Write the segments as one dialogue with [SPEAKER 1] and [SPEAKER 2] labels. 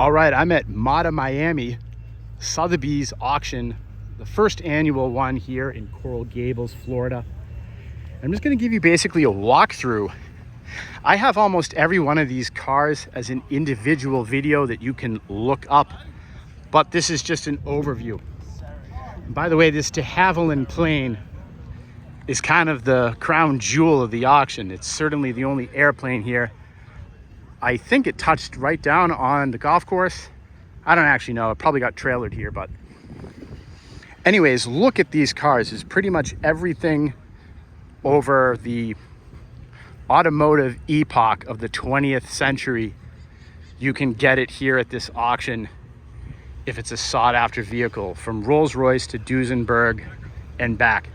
[SPEAKER 1] All right, I'm at Moda Miami, Sotheby's auction, the first annual one here in Coral Gables, Florida. I'm just going to give you basically a walkthrough. I have almost every one of these cars as an individual video that you can look up, but this is just an overview. And by the way, this de Havilland plane is kind of the crown jewel of the auction. It's certainly the only airplane here. I think it touched right down on the golf course. I don't actually know. It probably got trailered here, but anyways, look at these cars. It's pretty much everything over the automotive epoch of the 20th century. You can get it here at this auction if it's a sought after vehicle, from Rolls-Royce to Duesenberg and back.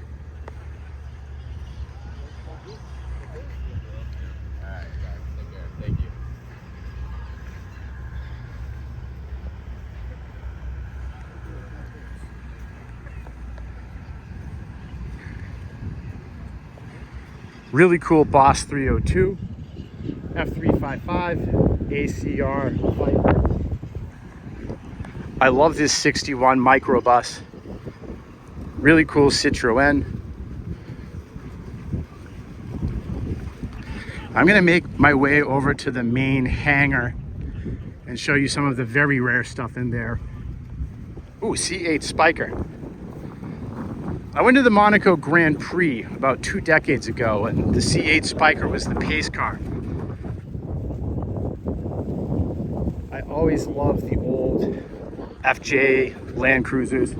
[SPEAKER 1] Really cool Boss 302, F355, ACR Viper. I love this 61 microbus. Really cool Citroën. I'm gonna make my way over to the main hangar and show you some of the very rare stuff in there. Ooh, C8 Spiker. I went to the Monaco Grand Prix about 2 decades ago, and the C8 Spiker was the pace car. I always loved the old FJ Land Cruisers.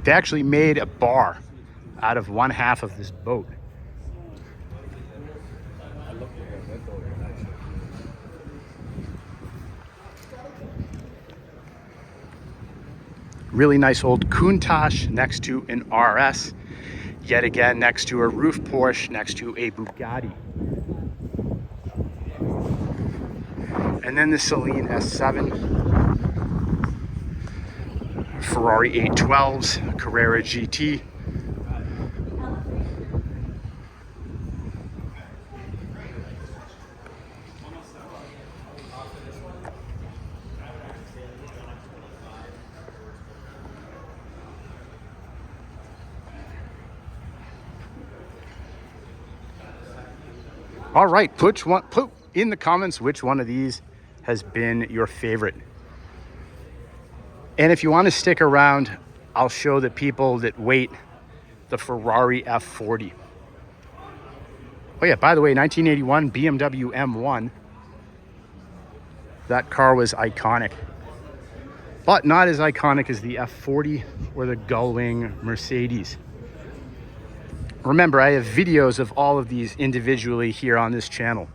[SPEAKER 1] They actually made a bar out of one half of this boat. Really nice old Countach next to an RS. Yet again, next to a roof Porsche, next to a Bugatti. And then the Celine S7. Ferrari 812s, Carrera GT. All right, put in the comments which one of these has been your favorite. And if you want to stick around, I'll show the people that wait the Ferrari F40. Oh yeah, by the way, 1981 BMW M1. That car was iconic, but not as iconic as the F40 or the Gullwing Mercedes. Remember, I have videos of all of these individually here on this channel.